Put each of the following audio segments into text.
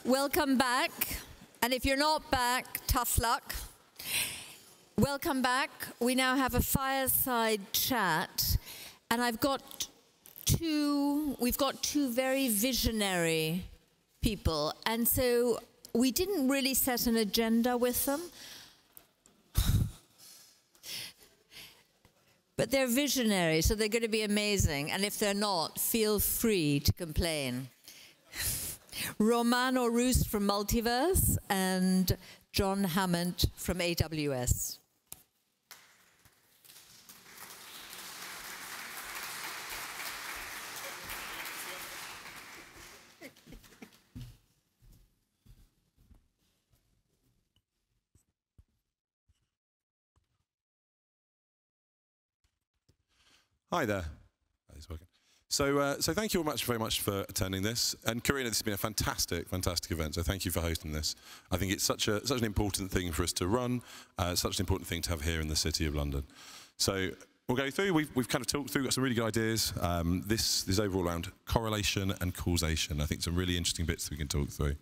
welcome back. And if you're not back, tough luck. Welcome back. We now have a fireside chat. And we've got two very visionary people. And so we didn't really set an agenda with them. But they're visionary, so they're going to be amazing. And if they're not, feel free to complain. Romano Roos from Multiverse and John Hammond from AWS. Hi there. So thank you all very much for attending this. And Karina, this has been a fantastic event. So thank you for hosting this. I think it's such an important thing for us to run. Such an important thing to have here in the City of London. So we'll go through. We've kind of talked through, got some really good ideas. This is overall around correlation and causation. I think some really interesting bits that we can talk through.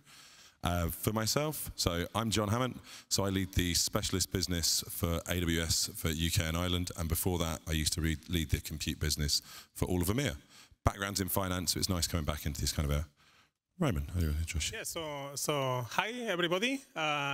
For myself, so I'm John Hammond, so I lead the specialist business for AWS for UK and Ireland, and before that I used to lead the compute business for all of EMEA. Background's in finance, so it's nice coming back into this kind of a Raymond, Josh. Yeah, so hi everybody.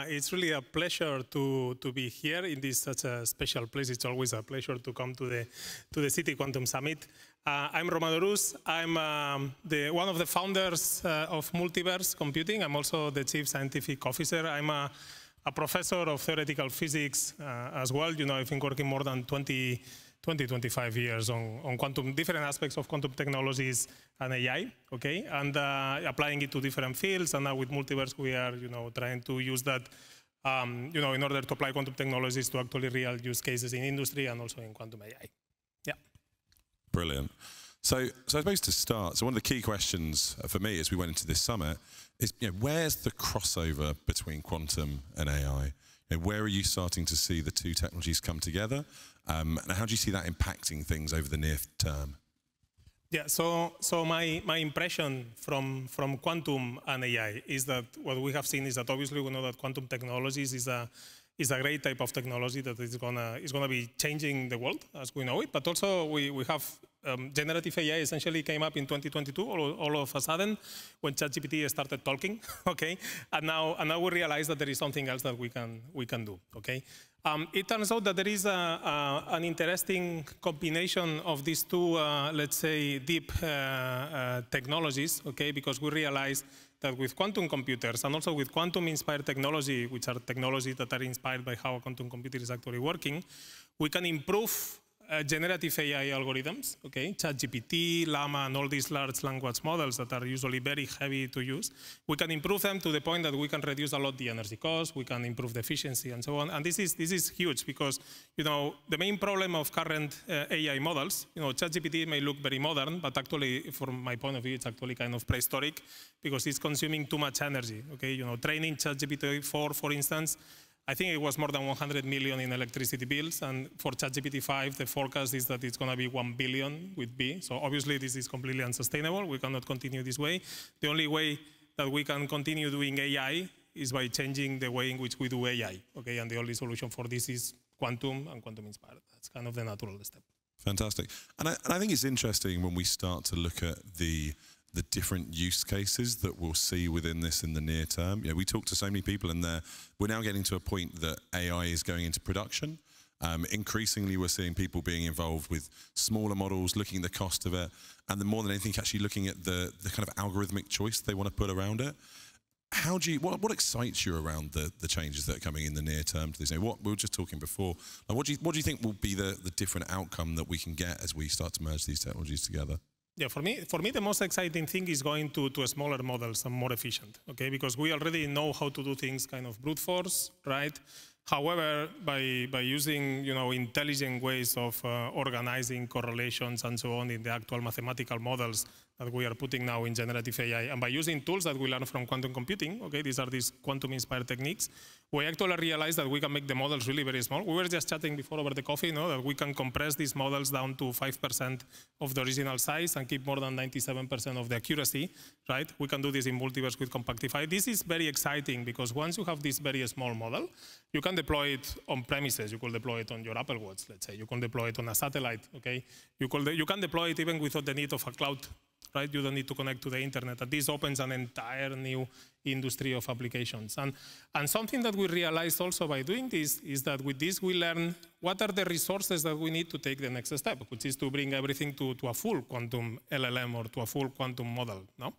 It's really a pleasure to be here in this such a special place. It's always a pleasure to come to the City Quantum Summit. I'm Romano Roos. I'm one of the founders of Multiverse Computing. I'm also the Chief Scientific Officer. I'm a professor of theoretical physics as well. You know, I've been working more than 25 years on different aspects of quantum technologies and AI, okay, and applying it to different fields. And now with Multiverse, we are, trying to use that, in order to apply quantum technologies to actually real use cases in industry and also in quantum AI. Yeah. Brilliant. So I suppose to start, so one of the key questions for me as we went into this summit is, where's the crossover between quantum and AI? Where are you starting to see the two technologies come together? And how do you see that impacting things over the near term? Yeah, so my impression from quantum and AI is that what we have seen is that obviously we know that quantum technologies is a great type of technology that is gonna be changing the world as we know it. But also we have generative AI essentially came up in 2022 all of a sudden when ChatGPT started talking, okay? And now we realize that there is something else that we can do, okay? It turns out that there is an interesting combination of these two, let's say, deep technologies, okay? Because we realize that with quantum computers and also with quantum-inspired technology, which are technologies that are inspired by how a quantum computer is actually working, we can improve generative AI algorithms, okay, ChatGPT, Llama, and all these large language models that are usually very heavy to use. We can improve them to the point that we can reduce a lot the energy cost, we can improve the efficiency, and so on. And this is huge because, the main problem of current AI models, ChatGPT may look very modern, but actually, from my point of view, it's actually kind of prehistoric because it's consuming too much energy, okay? Training ChatGPT-4, for instance, I think it was more than 100 million in electricity bills, and for ChatGPT-5, the forecast is that it's going to be 1 billion with B. So obviously, this is completely unsustainable. We cannot continue this way. The only way that we can continue doing AI is by changing the way in which we do AI, okay? And the only solution for this is quantum and quantum-inspired. That's kind of the natural step. Fantastic. And I think it's interesting when we start to look at the different use cases that we'll see within this in the near term. We talk to so many people and we're now getting to a point that AI is going into production. Increasingly, we're seeing people being involved with smaller models, looking at the cost of it, and then more than anything, actually looking at the kind of algorithmic choice they want to put around it. What excites you around the changes that are coming in the near term to this? What we were just talking before. What do you think will be the different outcome that we can get as we start to merge these technologies together? Yeah, for me, the most exciting thing is going to smaller models and more efficient, okay? Because we already know how to do things kind of brute force, right? However, by using intelligent ways of organizing correlations and so on in the actual mathematical models that we are putting now in generative AI, and by using tools that we learn from quantum computing, okay, these are these quantum-inspired techniques, we actually realized that we can make the models really very small. We were just chatting before over the coffee, that we can compress these models down to 5% of the original size and keep more than 97% of the accuracy, right? We can do this in multiverse with Compactify. This is very exciting because once you have this very small model, you can deploy it on premises. You could deploy it on your Apple Watch, let's say. You can deploy it on a satellite, okay? You can deploy it even without the need of a cloud, right? You don't need to connect to the internet. And this opens an entire new industry of applications. And something that we realized also by doing this is that with this we learn what are the resources that we need to take the next step, which is to bring everything to a full quantum LLM or to a full quantum model, no?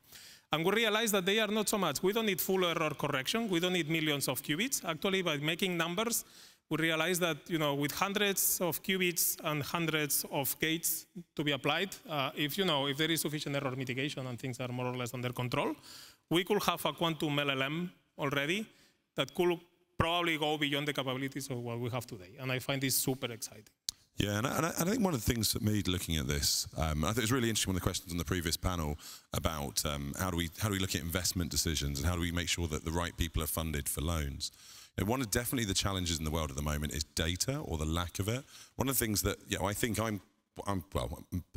And we realize that they are not so much. We don't need full error correction. We don't need millions of qubits. Actually, by making numbers, we realize that with hundreds of qubits and hundreds of gates to be applied, if there is sufficient error mitigation and things are more or less under control, we could have a quantum LLM already that could probably go beyond the capabilities of what we have today. And I find this super exciting. Yeah, and I think one of the things that me looking at this, I think it was really interesting, one of the questions on the previous panel about how do we look at investment decisions and how do we make sure that the right people are funded for loans. One of definitely the challenges in the world at the moment is data or the lack of it. One of the things that I think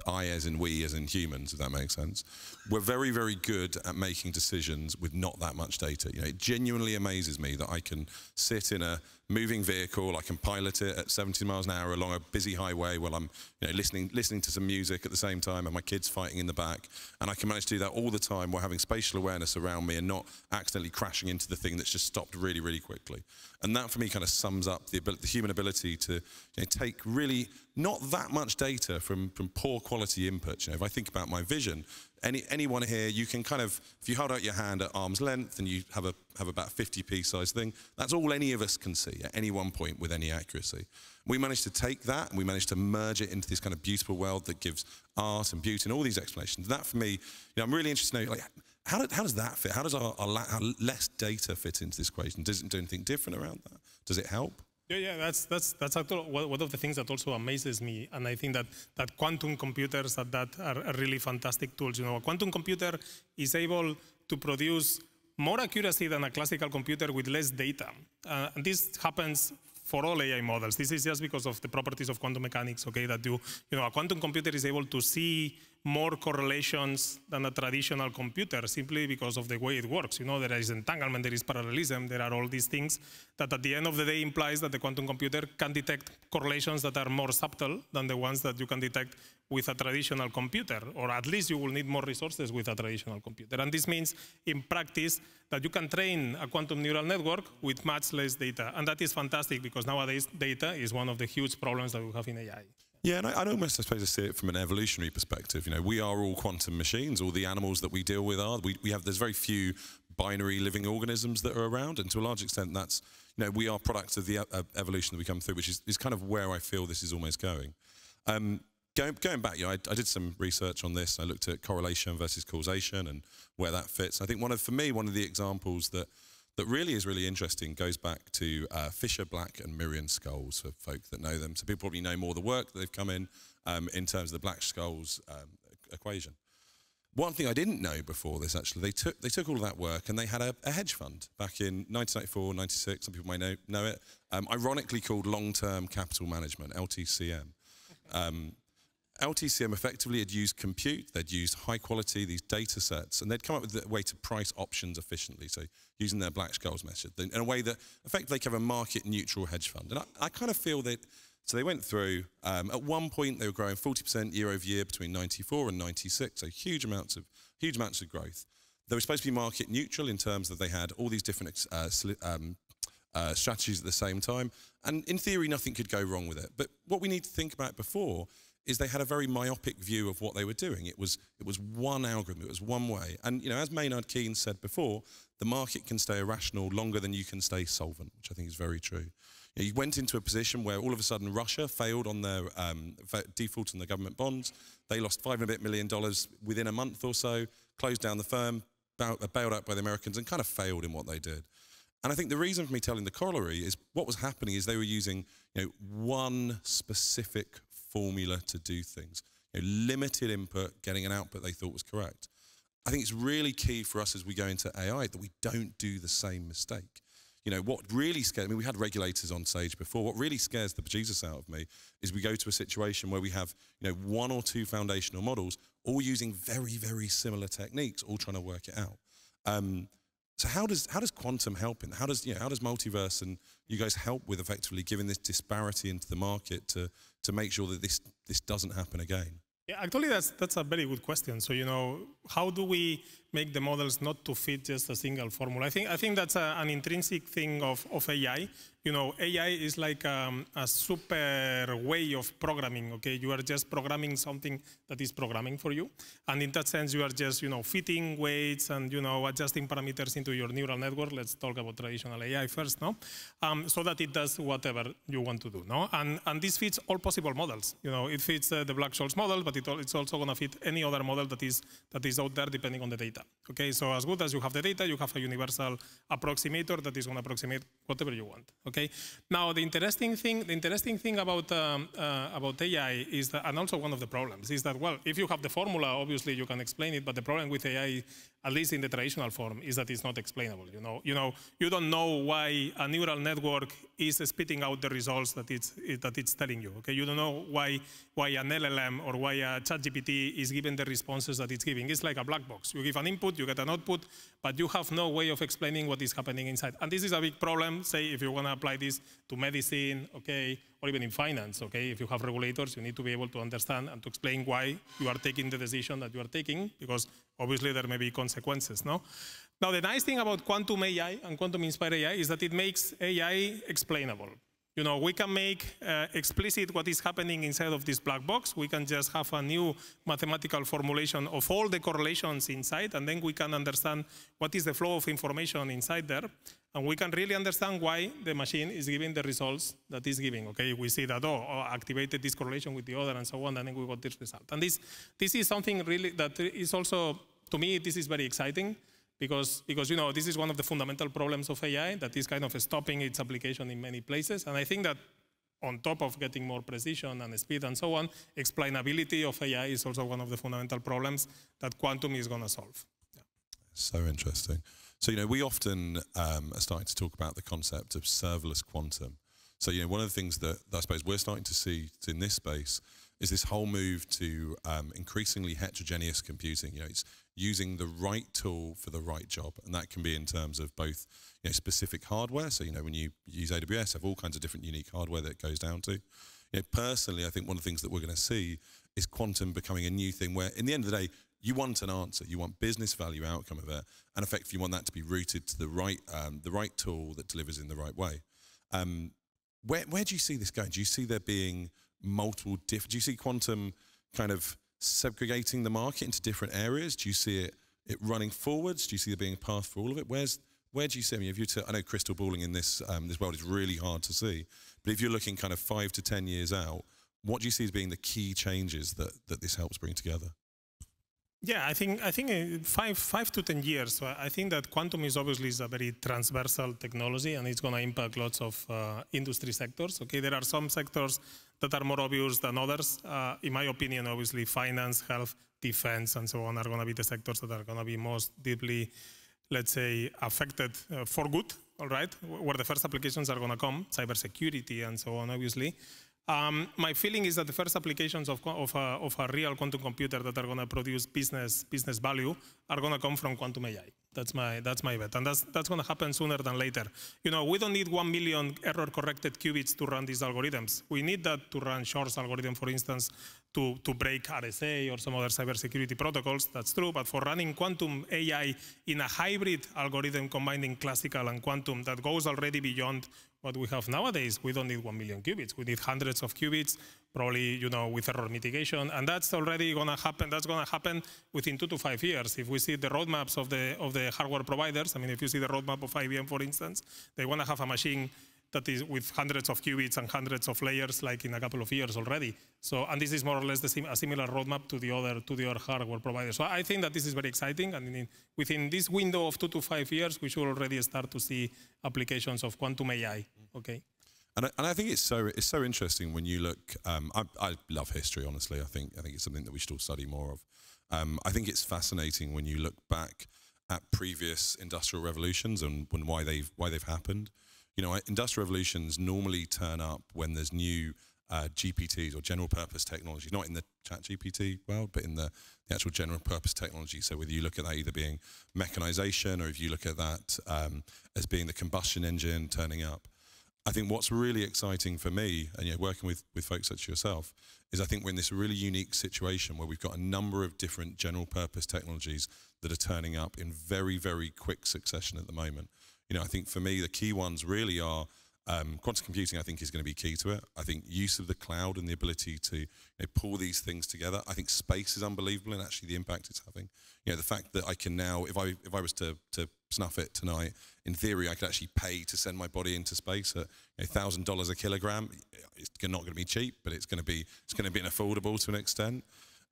I as in we as in humans, if that makes sense, we're very, very good at making decisions with not that much data. It genuinely amazes me that I can sit in a moving vehicle, I can pilot it at 70 miles an hour along a busy highway while I'm listening to some music at the same time and my kids fighting in the back, and I can manage to do that all the time while having spatial awareness around me and not accidentally crashing into the thing that's just stopped really, really quickly. And that for me kind of sums up the human ability to take really not that much data from poor quality inputs. If I think about my vision, anyone here, you can kind of, if you hold out your hand at arm's length and you have about a 50p size thing, that's all any of us can see at any one point with any accuracy. We managed to take that and we managed to merge it into this kind of beautiful world that gives art and beauty and all these explanations. That for me, I'm really interested to know, how does that fit? How does our less data fit into this equation? Does it do anything different around that? Does it help? Yeah, that's actually one of the things that also amazes me, and I think that quantum computers are really fantastic tools. A quantum computer is able to produce more accuracy than a classical computer with less data. And this happens for all AI models. This is just because of the properties of quantum mechanics, okay, that a quantum computer is able to see more correlations than a traditional computer simply because of the way it works. There is entanglement, there is parallelism, there are all these things that at the end of the day implies that the quantum computer can detect correlations that are more subtle than the ones that you can detect with a traditional computer, or at least you will need more resources with a traditional computer. And this means, in practice, that you can train a quantum neural network with much less data. And that is fantastic because nowadays data is one of the huge problems that we have in AI. Yeah, and I almost, suppose, I see it from an evolutionary perspective. We are all quantum machines. All the animals that we deal with are. There's very few binary living organisms that are around, and to a large extent, that's we are products of the evolution that we come through, which is kind of where I feel this is almost going. Going back, I did some research on this. I looked at correlation versus causation and where that fits. I think for me, one of the examples that really is really interesting goes back to Fisher, Black and Miriam skulls, for folk that know them. So people probably know more of the work that they've come in terms of the Black skulls equation. One thing I didn't know before this, actually, they took all of that work and they had a hedge fund back in 1994, 96, some people may know it, ironically called Long-Term Capital Management, LTCM. LTCM effectively had used compute, they'd used high quality, these data sets, and they'd come up with a way to price options efficiently, so using their Black Skulls method, in a way that effectively they have a market neutral hedge fund. And I kind of feel that, so they went through, at one point they were growing 40% year over year between 94 and 96, so huge amounts of growth. They were supposed to be market neutral in terms that they had all these different strategies at the same time, and in theory nothing could go wrong with it. But what we need to think about before is they had a very myopic view of what they were doing. It was one algorithm, it was one way. And as Maynard Keynes said before, the market can stay irrational longer than you can stay solvent, which I think is very true. You went into a position where all of a sudden Russia failed on their default on the government bonds. They lost $5 million within a month or so, closed down the firm, bailed out by the Americans, and kind of failed in what they did. And I think the reason for me telling the corollary is what was happening is they were using, one specific formula to do things. Limited input, getting an output they thought was correct. I think it's really key for us as we go into AI that we don't do the same mistake. What really scares me, we had regulators on stage before, what really scares the bejesus out of me is we go to a situation where we have, one or two foundational models all using very, very similar techniques, all trying to work it out. So how does quantum help in? How does multiverse and you guys help with effectively giving this disparity into the market to make sure that this doesn't happen again? Yeah, actually, that's a very good question. So, how do we make the models not to fit just a single formula? I think that's an intrinsic thing of AI. AI is like a super way of programming, okay? You are just programming something that is programming for you. And in that sense, you are just, fitting weights and, adjusting parameters into your neural network. Let's talk about traditional AI first, no? So that it does whatever you want to do, no? And this fits all possible models. It fits the Black-Scholes model, but it's also going to fit any other model that is out there depending on the data. Okay, so as good as you have the data, you have a universal approximator that is going to approximate whatever you want. Okay. Now the interesting thing about AI is that, and also one of the problems is that, well, if you have the formula, obviously you can explain it, but the problem with AI, at least in the traditional form, is that it's not explainable. You don't know why a neural network is spitting out the results that it's telling you. Okay, you don't know why an LLM or why a ChatGPT is giving the responses that it's giving. It's like a black box. You give an input, you get an output, but you have no way of explaining what is happening inside. And this is a big problem. Say if you want to apply this to medicine, okay, or even in finance, okay, if you have regulators, you need to be able to understand and to explain why you are taking the decision that you are taking, because obviously there may be consequences, no? Now, the nice thing about quantum AI and quantum-inspired AI is that it makes AI explainable. We can make explicit what is happening inside of this black box. We can just have a new mathematical formulation of all the correlations inside, and then we can understand what is the flow of information inside there. And we can really understand why the machine is giving the results that it's giving. Okay, we see that, activated this correlation with the other and so on, and then we got this result. And this is something really that is also, to me, this is very exciting. Because this is one of the fundamental problems of AI that is kind of stopping its application in many places. And I think that on top of getting more precision and speed and so on, explainability of AI is also one of the fundamental problems that quantum is going to solve. Yeah. So interesting. So, we often are starting to talk about the concept of serverless quantum. So, one of the things that I suppose we're starting to see in this space is this whole move to increasingly heterogeneous computing. It's using the right tool for the right job, and that can be in terms of both specific hardware. So when you use AWS, have all kinds of different unique hardware that it goes down to. Personally, I think one of the things that we're going to see is quantum becoming a new thing where, in the end of the day, you want an answer, you want business value outcome of it, and effectively you want that to be rooted to the right tool that delivers in the right way. Where do you see this going? Do you see there being multiple do you see quantum kind of segregating the market into different areas? Do you see it running forwards? Do you see there being a path for all of it? Where do you see? I mean, I know crystal balling in this world is really hard to see, but if you're looking kind of 5 to 10 years out, what do you see as being the key changes that this helps bring together? Yeah, I think 5 to 10 years. So I think that quantum is obviously a very transversal technology, and it's going to impact lots of industry sectors. Okay, there are some sectors that are more obvious than others. In my opinion, obviously, finance, health, defense, and so on are going to be the sectors that are going to be most deeply, let's say, affected for good. All right, where the first applications are going to come, cybersecurity and so on, obviously. My feeling is that the first applications of a real quantum computer that are going to produce business value are going to come from quantum AI. That's my bet, and that's going to happen sooner than later. We don't need 1 million error-corrected qubits to run these algorithms. We need that to run Shor's algorithm, for instance, to break RSA or some other cybersecurity protocols. That's true, but for running quantum AI in a hybrid algorithm combining classical and quantum that goes already beyond what we have nowadays, we don't need 1 million qubits. We need hundreds of qubits, probably, with error mitigation, and that's already going to happen. That's going to happen within 2 to 5 years. If we see the roadmaps of the hardware providers, I mean, if you see the roadmap of IBM, for instance, they want to have a machine that is with hundreds of qubits and hundreds of layers, like in a couple of years already. So, and this is more or less a similar roadmap to the other hardware providers. So I think that this is very exciting, and within this window of 2 to 5 years, we should already start to see applications of quantum AI. Okay. And I think it's so interesting when you look. I love history, honestly. I think it's something that we should all study more of. I think it's fascinating when you look back at previous industrial revolutions and why they've happened. You know, industrial revolutions normally turn up when there's new GPTs or general purpose technology, not in the chat GPT world, but in the actual general purpose technology. So whether you look at that either being mechanization, or if you look at that as being the combustion engine turning up. I think what's really exciting for me, and working with folks such as yourself, is I think we're in this really unique situation where we've got a number of different general purpose technologies that are turning up in very, very quick succession at the moment. You know, I think for me, the key ones really are quantum computing. I think is going to be key to it. I think use of the cloud and the ability to pull these things together. I think space is unbelievable, and actually the impact it's having. You know, the fact that I can now, if I was to snuff it tonight, in theory, I could actually pay to send my body into space at $1,000 a kilogram. It's not going to be cheap, but it's going to be affordable to an extent.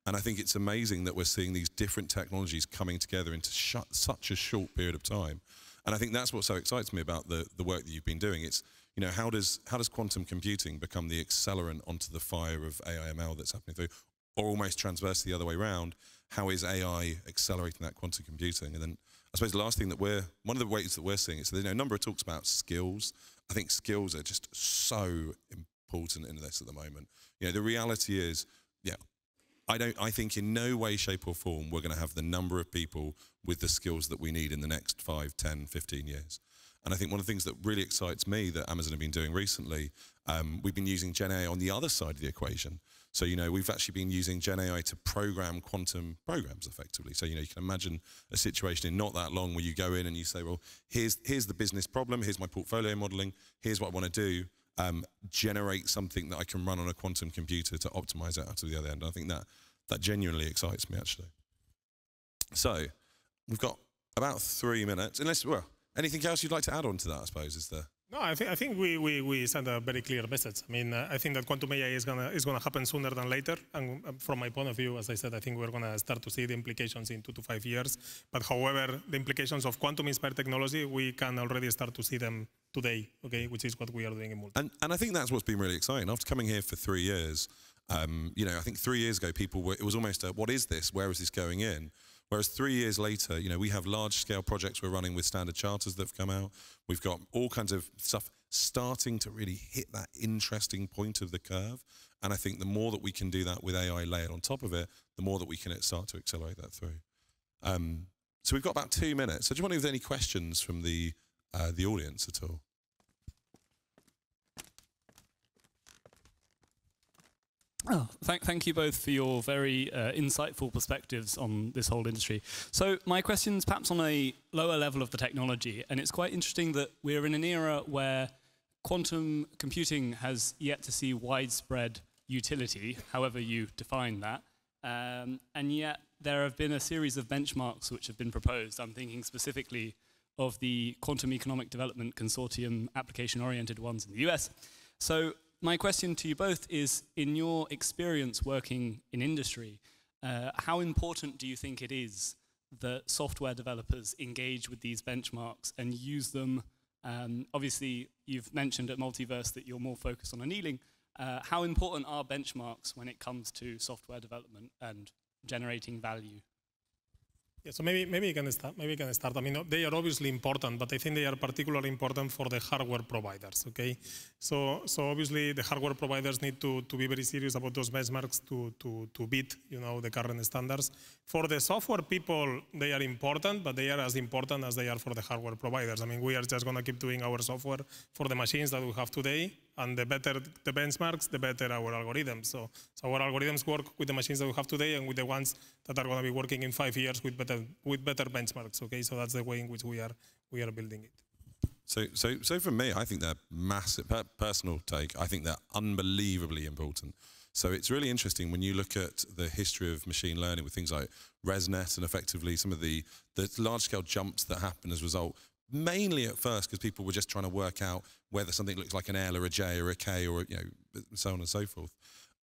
And I think it's amazing that we're seeing these different technologies coming together into such a short period of time. And I think that's what so excites me about the work that you've been doing. It's, you know, how does quantum computing become the accelerant onto the fire of AI/ML that's happening through, or almost transverse the other way around? How is AI accelerating that quantum computing? And then I suppose the last thing that one of the ways that we're seeing is, a number of talks about skills. I think skills are just so important in this at the moment. You know, the reality is, I think in no way, shape or form we're going to have the number of people with the skills that we need in the next 5, 10, 15 years. And I think one of the things that really excites me that Amazon have been doing recently, we've been using Gen AI on the other side of the equation. So, you know, we've actually been using Gen AI to program quantum programs effectively. So, you know, you can imagine a situation in not that long where you go in and you say, well, here's the business problem, here's my portfolio modeling, here's what I want to do, generate something that I can run on a quantum computer to optimize it out to the other end. And I think that genuinely excites me, actually. So, we've got about 3 minutes, unless, well, anything else you'd like to add on to that, I suppose, is there? No, I think we send a very clear message. I mean, I think that quantum AI is gonna happen sooner than later. And from my point of view, as I said, I think we're gonna start to see the implications in 2 to 5 years. But however, the implications of quantum-inspired technology, we can already start to see them today, okay, which is what we are doing in Multi. And I think that's what's been really exciting. After coming here for 3 years, you know, I think 3 years ago, it was almost what is this? Where is this going in? Whereas 3 years later, you know, we have large-scale projects we're running with standard charters that have come out. We've got all kinds of stuff starting to really hit that interesting point of the curve. And I think the more that we can do that with AI layered on top of it, the more that we can start to accelerate that through. So we've got about 2 minutes. So do you want to have any questions from the audience at all? Oh, thank you both for your very insightful perspectives on this whole industry. So my question's perhaps on a lower level of the technology, and it's quite interesting that we're in an era where quantum computing has yet to see widespread utility, however you define that, and yet there have been a series of benchmarks which have been proposed. I'm thinking specifically of the Quantum Economic Development Consortium application-oriented ones in the US. So my question to you both is, in your experience working in industry, how important do you think it is that software developers engage with these benchmarks and use them? Obviously, you've mentioned at Multiverse that you're more focused on annealing. How important are benchmarks when it comes to software development and generating value? Yeah, so maybe you can start. Maybe you can start. I mean, they are obviously important, but I think they are particularly important for the hardware providers. Okay, so obviously the hardware providers need to be very serious about those benchmarks to beat, you know, the current standards. For the software people, they are important, but they are as important as they are for the hardware providers. I mean, we are just going to keep doing our software for the machines that we have today, and the better the benchmarks, the better our algorithms. So our algorithms work with the machines that we have today and with the ones that are going to be working in 5 years with better benchmarks. Okay, so that's the way in which we are building it. So for me, I think they're massive. Personal take, I think they're unbelievably important. So it's really interesting when you look at the history of machine learning with things like ResNet and effectively some of the large-scale jumps that happen as a result. mainly at first because people were just trying to work out whether something looks like an L or a J or a K or, you know, so on and so forth.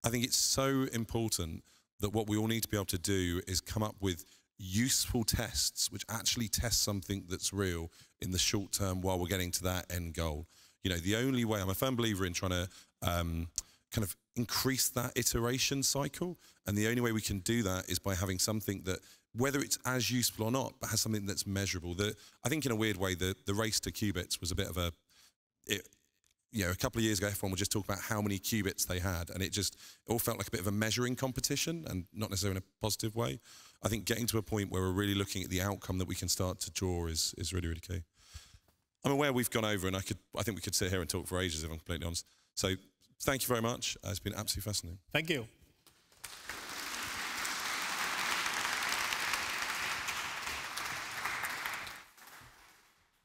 I think it's so important that what we all need to be able to do is come up with useful tests which actually test something that's real in the short term while we're getting to that end goal. You know, the only way, I'm a firm believer in trying to kind of increase that iteration cycle, and the only way we can do that is by having something that, whether it's as useful or not, but has something that's measurable. I think in a weird way, the race to qubits was a bit of a, you know, a couple of years ago, everyone would just talk about how many qubits they had, and it all felt like a bit of a measuring competition, and not necessarily in a positive way. I think getting to a point where we're really looking at the outcome that we can start to draw is really, really key. I'm aware we've gone over, and I think we could sit here and talk for ages, if I'm completely honest. So thank you very much. It's been absolutely fascinating. Thank you.